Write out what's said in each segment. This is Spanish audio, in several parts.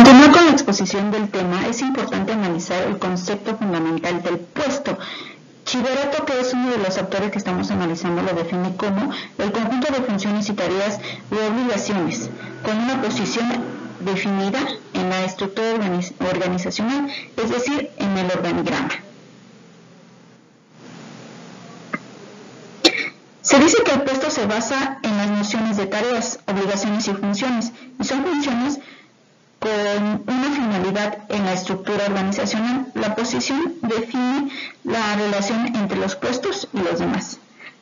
continuar con la exposición del tema, es importante analizar el concepto fundamental del puesto. Chiberato, que es uno de los autores que estamos analizando, lo define como el conjunto de funciones y tareas u obligaciones, con una posición definida en la estructura organizacional, es decir, en el organigrama. Se dice que el puesto se basa en las nociones de tareas, obligaciones y funciones, y son funciones con una finalidad en la estructura organizacional. La posición define la relación entre los puestos y los demás.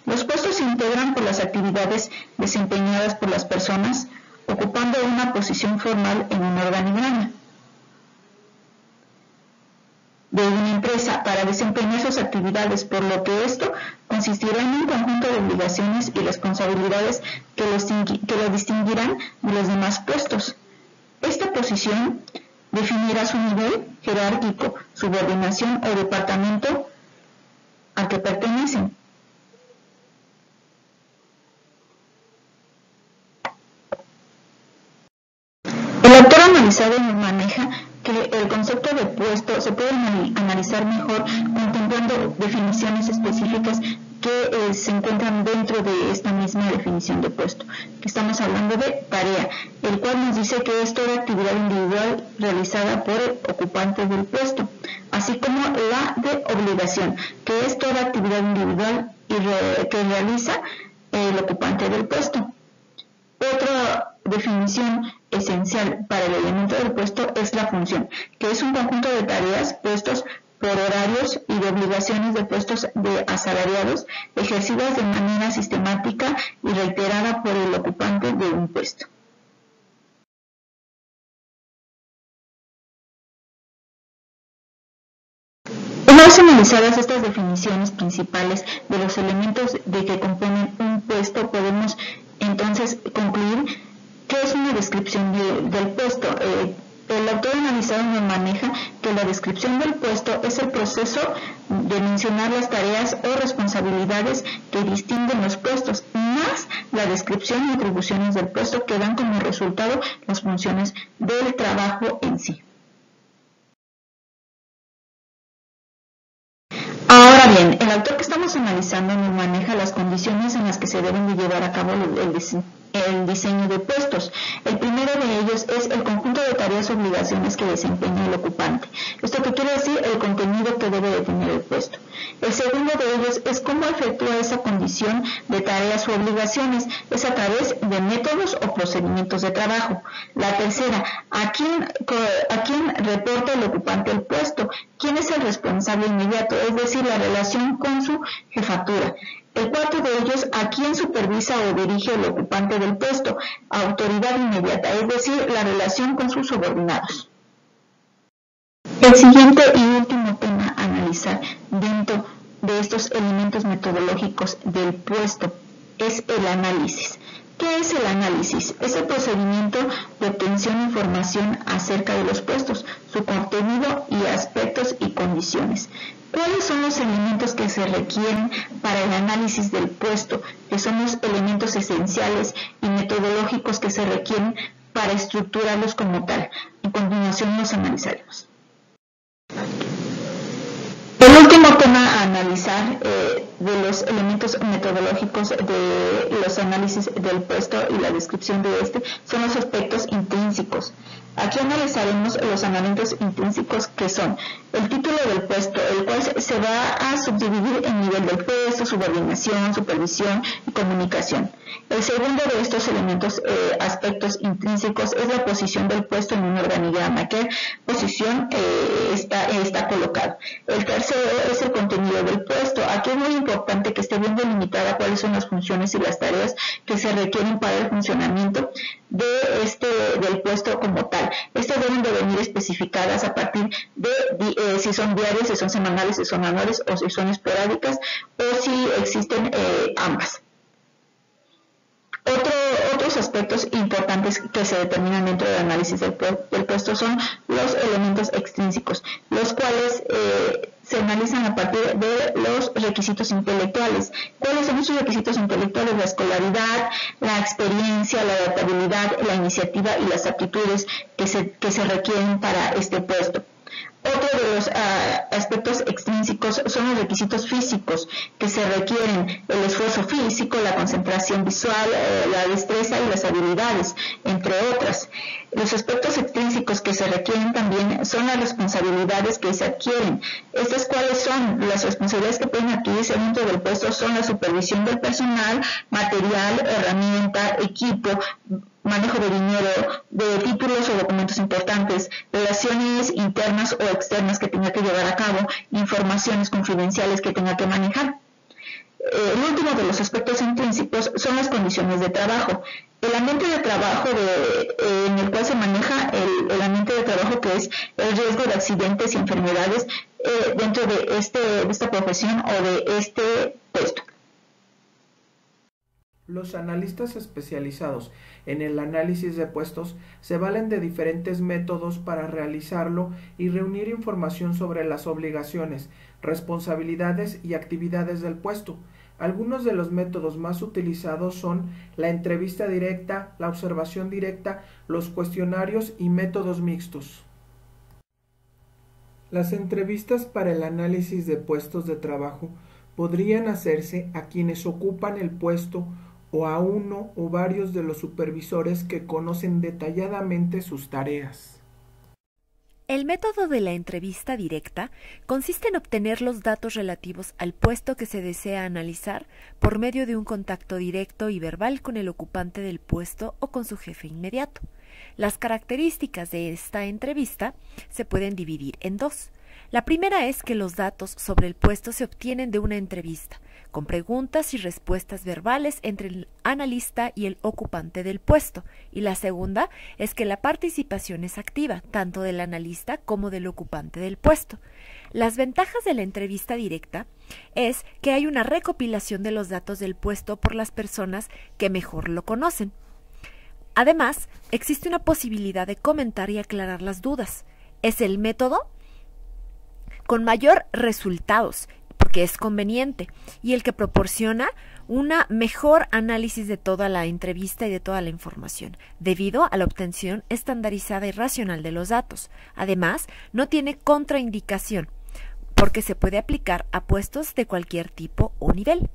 Los puestos se integran por las actividades desempeñadas por las personas, ocupando una posición formal en un organigrama de una empresa para desempeñar sus actividades, por lo que esto consistirá en un conjunto de obligaciones y responsabilidades que lo distinguirán de los demás puestos. Esta posición definirá su nivel jerárquico, subordinación o departamento al que pertenecen. El autor analizado nos maneja que el concepto de puesto se puede analizar mejor contemplando definiciones específicas que se encuentran dentro de esta misma definición de puesto, que estamos hablando de tarea, el cual nos dice que es toda actividad individual realizada por el ocupante del puesto, así como la de obligación, que es toda actividad individual que realiza el ocupante del puesto. Otra definición esencial para el elemento del puesto es la función, que es un conjunto de tareas, puestos por horarios y de obligaciones de puestos de asalariados ejercidas de manera sistemática y reiterada por el ocupante de un puesto. Una vez analizadas estas definiciones principales de los elementos de que componen un puesto, podemos entonces concluir que es una descripción del puesto. El autor analizado nos maneja que la descripción del puesto es el proceso de mencionar las tareas o responsabilidades que distinguen los puestos, más la descripción y atribuciones del puesto que dan como resultado las funciones del trabajo en sí. Ahora bien, el autor que estamos analizando nos maneja las condiciones en las que se deben de llevar a cabo el diseño de puestos. El primero de ellos es el conjunto de tareas o obligaciones que desempeña el ocupante. ¿Esto qué quiere decir? El contenido que debe de tener el puesto. El segundo de ellos es cómo efectúa esa condición de tareas o obligaciones. Es a través de métodos o procedimientos de trabajo. La tercera, ¿a quién reporta el ocupante el puesto? ¿Quién es el responsable inmediato? Es decir, la relación con su jefatura. El cuarto de ellos, ¿a quién supervisa o dirige el ocupante del puesto? Autoridad inmediata, es decir, la relación con sus subordinados. El siguiente y último tema a analizar dentro de estos elementos metodológicos del puesto es el análisis. ¿Qué es el análisis? Es el procedimiento de obtención de información acerca de los puestos, su contenido y aspectos y condiciones. ¿Cuáles son los elementos que se requieren para el análisis del puesto? Que son los elementos esenciales y metodológicos que se requieren para estructurarlos como tal. A continuación los analizaremos. El último tema a analizar de los elementos metodológicos de los análisis del puesto y la descripción de este son los aspectos intrínsecos. Aquí analizaremos los elementos intrínsecos que son el título del puesto, el cual se va a subdividir en nivel del puesto, subordinación, supervisión y comunicación. El segundo de estos aspectos intrínsecos es la posición del puesto en un organigrama, qué posición está colocado. El tercero es el contenido del puesto. Aquí es muy importante que esté bien delimitada cuáles son las funciones y las tareas que se requieren para el funcionamiento del puesto como tal. Estas deben de venir especificadas a partir de si son diarias, si son semanales, si son anuales o si son esporádicas o si existen ambas. Otros aspectos importantes que se determinan dentro del análisis del puesto son los elementos extrínsecos, los cuales se analizan a partir de los requisitos intelectuales. ¿Cuáles son esos requisitos intelectuales? La escolaridad, la experiencia, la adaptabilidad, la iniciativa y las aptitudes que se requieren para este puesto. Otro de los aspectos extrínsecos son los requisitos físicos que se requieren: el esfuerzo físico, la concentración visual, la destreza y las habilidades, entre otras. Los aspectos extrínsecos que se requieren también son las responsabilidades que se adquieren. ¿Estas cuáles son? Las responsabilidades que pueden adquirirse dentro del puesto son la supervisión del personal, material, herramienta, equipo, manejo de dinero, de títulos o documentos importantes, relaciones internas o externas que tenga que llevar a cabo, informaciones confidenciales que tenga que manejar. El último de los aspectos intrínsecos son las condiciones de trabajo. El ambiente de trabajo en el cual se maneja el ambiente de trabajo, que es el riesgo de accidentes y enfermedades dentro de esta profesión o de este puesto. Los analistas especializados en el análisis de puestos se valen de diferentes métodos para realizarlo y reunir información sobre las obligaciones, responsabilidades y actividades del puesto. Algunos de los métodos más utilizados son la entrevista directa, la observación directa, los cuestionarios y métodos mixtos. Las entrevistas para el análisis de puestos de trabajo podrían hacerse a quienes ocupan el puesto o a uno o varios de los supervisores que conocen detalladamente sus tareas. El método de la entrevista directa consiste en obtener los datos relativos al puesto que se desea analizar por medio de un contacto directo y verbal con el ocupante del puesto o con su jefe inmediato. Las características de esta entrevista se pueden dividir en dos. La primera es que los datos sobre el puesto se obtienen de una entrevista, con preguntas y respuestas verbales entre el analista y el ocupante del puesto. Y la segunda es que la participación es activa, tanto del analista como del ocupante del puesto. Las ventajas de la entrevista directa es que hay una recopilación de los datos del puesto por las personas que mejor lo conocen. Además, existe una posibilidad de comentar y aclarar las dudas. Es el método con mayor resultados, porque es conveniente, y el que proporciona una mejor análisis de toda la entrevista y de toda la información, debido a la obtención estandarizada y racional de los datos. Además, no tiene contraindicación, porque se puede aplicar a puestos de cualquier tipo o nivel.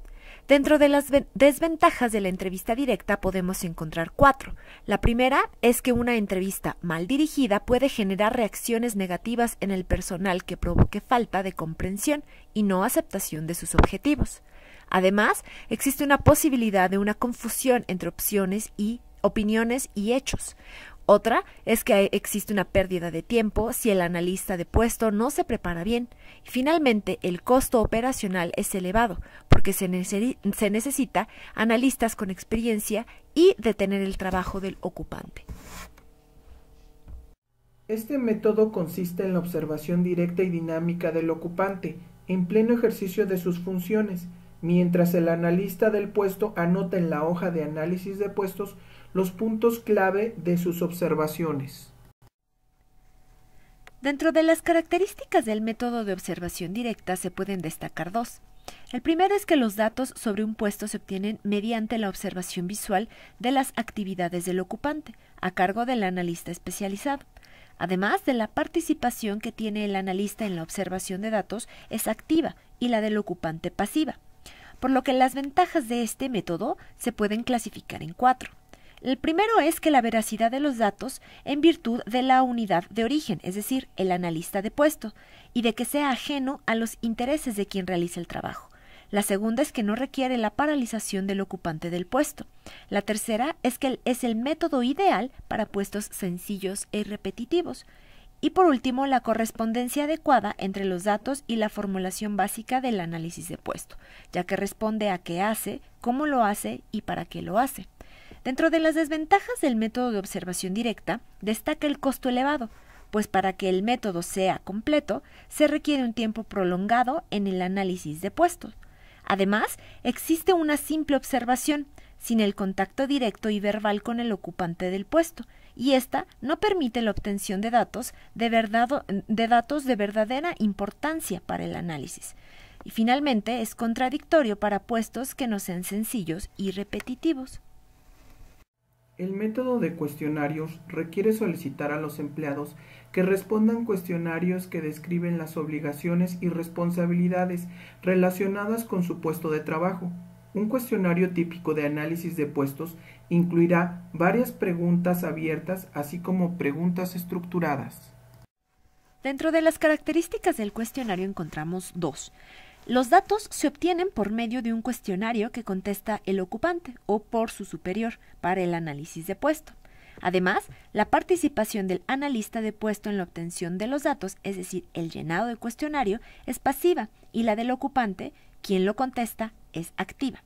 Dentro de las desventajas de la entrevista directa podemos encontrar 4. La primera es que una entrevista mal dirigida puede generar reacciones negativas en el personal que provoque falta de comprensión y no aceptación de sus objetivos. Además, existe una posibilidad de una confusión entre opiniones y hechos. Otra es que existe una pérdida de tiempo si el analista de puesto no se prepara bien. Y finalmente, el costo operacional es elevado porque se necesita analistas con experiencia y detener el trabajo del ocupante. Este método consiste en la observación directa y dinámica del ocupante, en pleno ejercicio de sus funciones, mientras el analista del puesto anota en la hoja de análisis de puestos los puntos clave de sus observaciones. Dentro de las características del método de observación directa se pueden destacar 2. El primero es que los datos sobre un puesto se obtienen mediante la observación visual de las actividades del ocupante, a cargo del analista especializado. Además de la participación que tiene el analista en la observación de datos es activa y la del ocupante pasiva, por lo que las ventajas de este método se pueden clasificar en 4. El primero es que la veracidad de los datos en virtud de la unidad de origen, es decir, el analista de puesto, y de que sea ajeno a los intereses de quien realiza el trabajo. La segunda es que no requiere la paralización del ocupante del puesto. La tercera es que es el método ideal para puestos sencillos e repetitivos. Y por último, la correspondencia adecuada entre los datos y la formulación básica del análisis de puesto, ya que responde a qué hace, cómo lo hace y para qué lo hace. Dentro de las desventajas del método de observación directa, destaca el costo elevado, pues para que el método sea completo, se requiere un tiempo prolongado en el análisis de puestos. Además, existe una simple observación, sin el contacto directo y verbal con el ocupante del puesto, y esta no permite la obtención de datos de verdadera importancia para el análisis. Y finalmente es contradictorio para puestos que no sean sencillos y repetitivos. El método de cuestionarios requiere solicitar a los empleados que respondan cuestionarios que describen las obligaciones y responsabilidades relacionadas con su puesto de trabajo. Un cuestionario típico de análisis de puestos incluirá varias preguntas abiertas, así como preguntas estructuradas. Dentro de las características del cuestionario encontramos dos. Los datos se obtienen por medio de un cuestionario que contesta el ocupante o por su superior para el análisis de puesto. Además, la participación del analista de puesto en la obtención de los datos, es decir, el llenado del cuestionario, es pasiva y la del ocupante, quien lo contesta, es activa.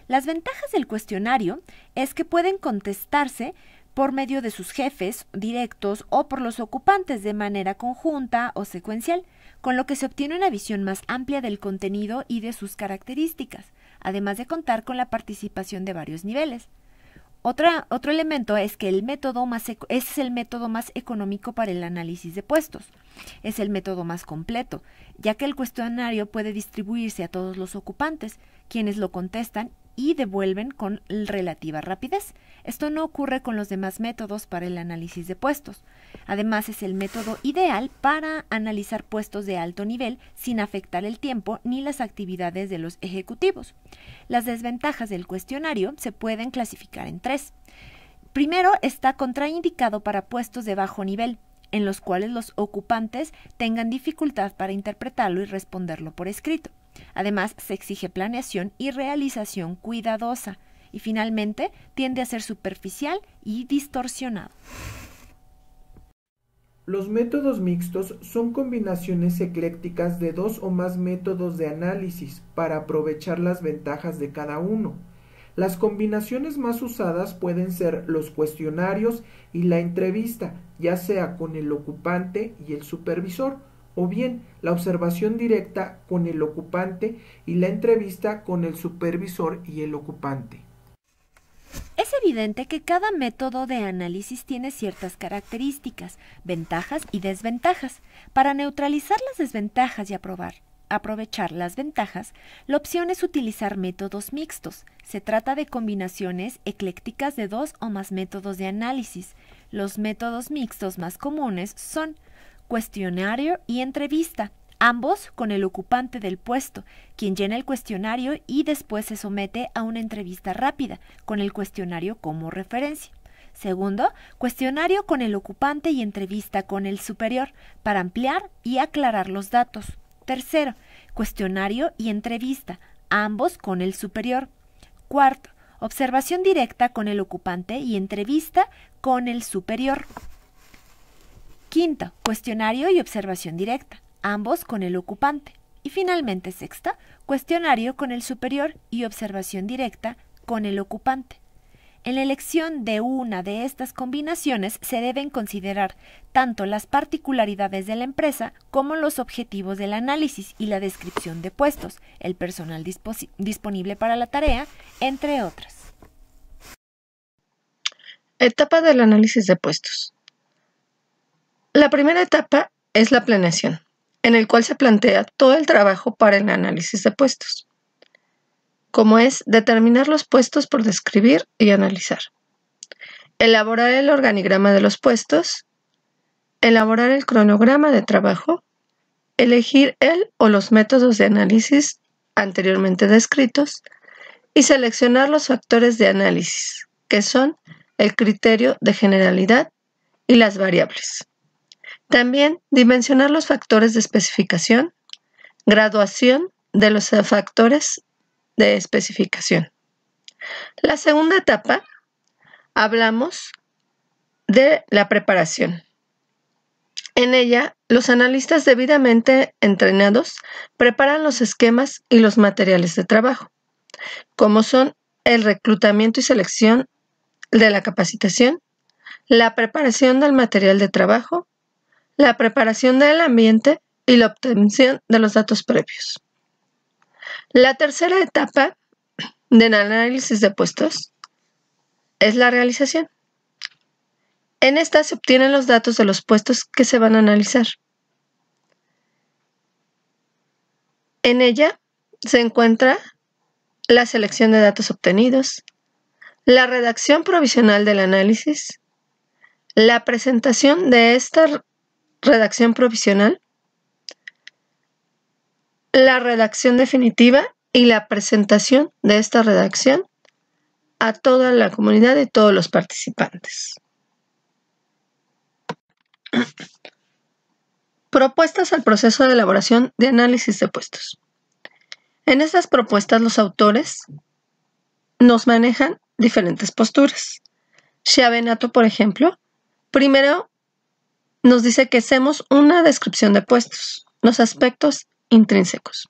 Las ventajas del cuestionario es que pueden contestarse por medio de sus jefes directos o por los ocupantes de manera conjunta o secuencial, con lo que se obtiene una visión más amplia del contenido y de sus características, además de contar con la participación de varios niveles. Otro elemento es que es el método más económico para el análisis de puestos. Es el método más completo, ya que el cuestionario puede distribuirse a todos los ocupantes, quienes lo contestan y devuelven con relativa rapidez. Esto no ocurre con los demás métodos para el análisis de puestos. Además, es el método ideal para analizar puestos de alto nivel sin afectar el tiempo ni las actividades de los ejecutivos. Las desventajas del cuestionario se pueden clasificar en tres. Primero, está contraindicado para puestos de bajo nivel, en los cuales los ocupantes tengan dificultad para interpretarlo y responderlo por escrito. Además, se exige planeación y realización cuidadosa. Y finalmente, tiende a ser superficial y distorsionado. Los métodos mixtos son combinaciones eclécticas de dos o más métodos de análisis para aprovechar las ventajas de cada uno. Las combinaciones más usadas pueden ser los cuestionarios y la entrevista, ya sea con el ocupante y el supervisor, o bien la observación directa con el ocupante y la entrevista con el supervisor y el ocupante. Es evidente que cada método de análisis tiene ciertas características, ventajas y desventajas. Para neutralizar las desventajas y aprovechar las ventajas, la opción es utilizar métodos mixtos. Se trata de combinaciones eclécticas de dos o más métodos de análisis. Los métodos mixtos más comunes son cuestionario y entrevista, ambos con el ocupante del puesto, quien llena el cuestionario y después se somete a una entrevista rápida, con el cuestionario como referencia. Segundo, cuestionario con el ocupante y entrevista con el superior, para ampliar y aclarar los datos. Tercero, cuestionario y entrevista, ambos con el superior. Cuarto, observación directa con el ocupante y entrevista con el superior. Quinto, cuestionario y observación directa, ambos con el ocupante. Y finalmente, sexta, cuestionario con el superior y observación directa con el ocupante. En la elección de una de estas combinaciones se deben considerar tanto las particularidades de la empresa como los objetivos del análisis y la descripción de puestos, el personal disponible para la tarea, entre otras. Etapa del análisis de puestos. La primera etapa es la planeación, en el cual se plantea todo el trabajo para el análisis de puestos, como es determinar los puestos por describir y analizar, elaborar el organigrama de los puestos, elaborar el cronograma de trabajo, elegir el o los métodos de análisis anteriormente descritos y seleccionar los factores de análisis, que son el criterio de generalidad y las variables. También dimensionar los factores de especificación, graduación de los factores de especificación. La segunda etapa, hablamos de la preparación. En ella, los analistas debidamente entrenados preparan los esquemas y los materiales de trabajo, como son el reclutamiento y selección de la capacitación, la preparación del material de trabajo, la preparación del ambiente y la obtención de los datos previos. La tercera etapa del análisis de puestos es la realización. En esta se obtienen los datos de los puestos que se van a analizar. En ella se encuentra la selección de datos obtenidos, la redacción provisional del análisis, la presentación de esta redacción provisional, la redacción definitiva y la presentación de esta redacción a toda la comunidad y todos los participantes. Propuestas al proceso de elaboración de análisis de puestos. En estas propuestas los autores nos manejan diferentes posturas. Schiavenato, por ejemplo, primero nos dice que hacemos una descripción de puestos, los aspectos intrínsecos,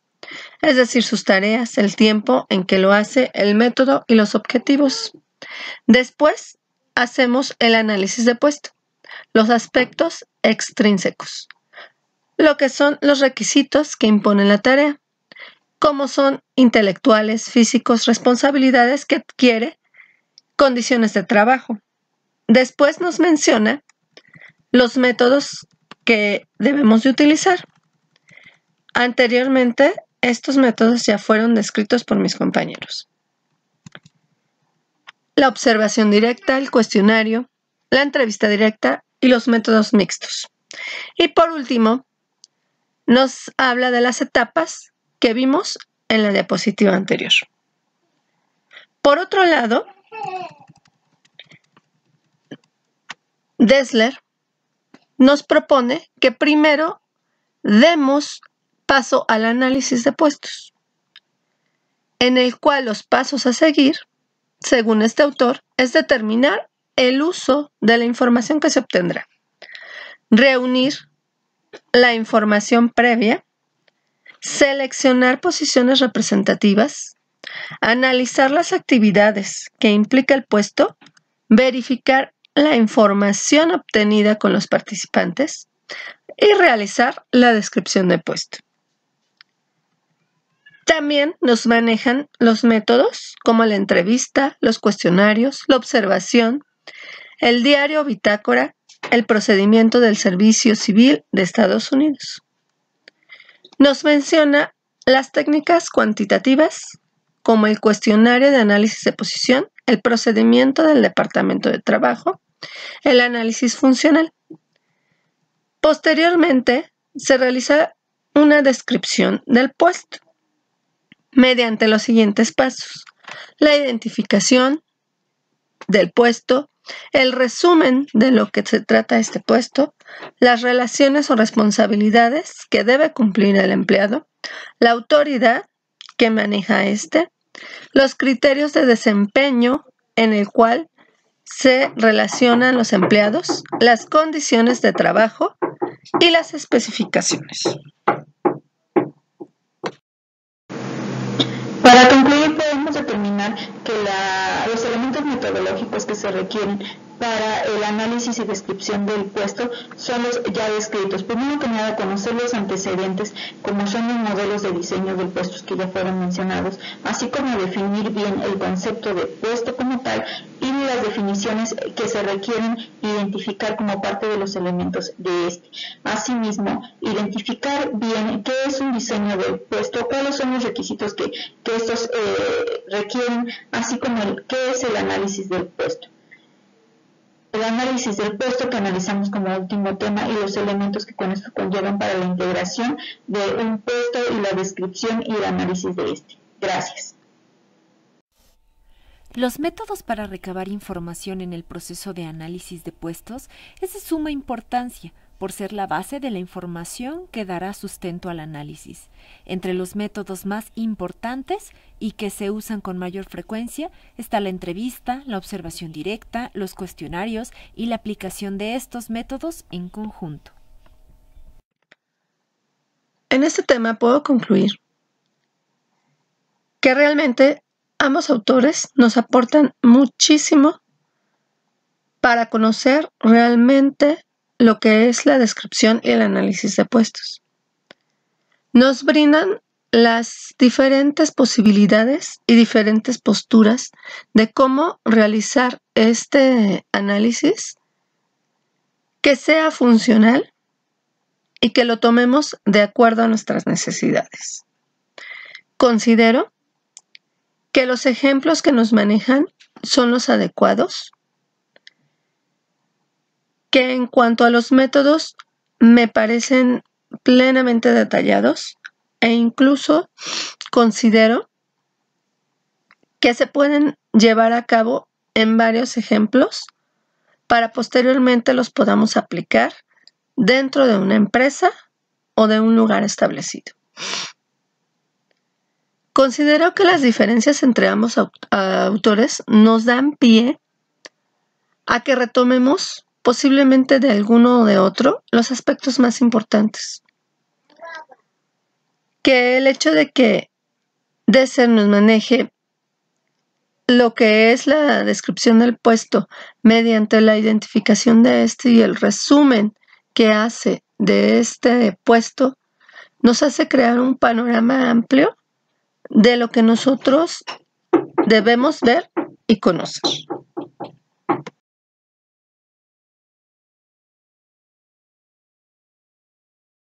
es decir, sus tareas, el tiempo en que lo hace, el método y los objetivos. Después hacemos el análisis de puesto, los aspectos extrínsecos, lo que son los requisitos que imponen la tarea, como son intelectuales, físicos, responsabilidades que adquiere, condiciones de trabajo. Después nos menciona los métodos que debemos de utilizar. Anteriormente, estos métodos ya fueron descritos por mis compañeros. La observación directa, el cuestionario, la entrevista directa y los métodos mixtos. Y por último, nos habla de las etapas que vimos en la diapositiva anterior. Por otro lado, Dessler nos propone que primero demos paso al análisis de puestos, en el cual los pasos a seguir, según este autor, es determinar el uso de la información que se obtendrá, reunir la información previa, seleccionar posiciones representativas, analizar las actividades que implica el puesto, verificar la información obtenida con los participantes y realizar la descripción de puesto. También nos manejan los métodos como la entrevista, los cuestionarios, la observación, el diario bitácora, el procedimiento del Servicio Civil de Estados Unidos. Nos menciona las técnicas cuantitativas como el cuestionario de análisis de posición, el procedimiento del Departamento de Trabajo, el análisis funcional. Posteriormente, se realiza una descripción del puesto mediante los siguientes pasos: la identificación del puesto, el resumen de lo que se trata este puesto, las relaciones o responsabilidades que debe cumplir el empleado, la autoridad que maneja los criterios de desempeño en el cual se relacionan los empleados, las condiciones de trabajo y las especificaciones. Para concluir, podemos determinar que los elementos metodológicos que se requieren para el análisis y descripción del puesto son los ya descritos. Primero que nada, conocer los antecedentes, como son los modelos de diseño del puesto que ya fueron mencionados, así como definir bien el concepto de puesto como tal y las definiciones que se requieren identificar como parte de los elementos de este. Asimismo, identificar bien qué es un diseño del puesto, cuáles son los requisitos que estos requieren, así como qué es el análisis del puesto. El análisis del puesto que analizamos como último tema y los elementos que con esto conllevan para la integración de un puesto y la descripción y el análisis de este. Gracias. Los métodos para recabar información en el proceso de análisis de puestos es de suma importancia por ser la base de la información que dará sustento al análisis. Entre los métodos más importantes y que se usan con mayor frecuencia está la entrevista, la observación directa, los cuestionarios y la aplicación de estos métodos en conjunto. En este tema puedo concluir que realmente ambos autores nos aportan muchísimo para conocer realmente lo que es la descripción y el análisis de puestos. Nos brindan las diferentes posibilidades y diferentes posturas de cómo realizar este análisis que sea funcional y que lo tomemos de acuerdo a nuestras necesidades. Considero que los ejemplos que nos manejan son los adecuados, que en cuanto a los métodos me parecen plenamente detallados e incluso considero que se pueden llevar a cabo en varios ejemplos para posteriormente los podamos aplicar dentro de una empresa o de un lugar establecido. Considero que las diferencias entre ambos autores nos dan pie a que retomemos posiblemente de alguno o de otro los aspectos más importantes. Que el hecho de que Dresser nos maneje lo que es la descripción del puesto mediante la identificación de este y el resumen que hace de este puesto, nos hace crear un panorama amplio de lo que nosotros debemos ver y conocer.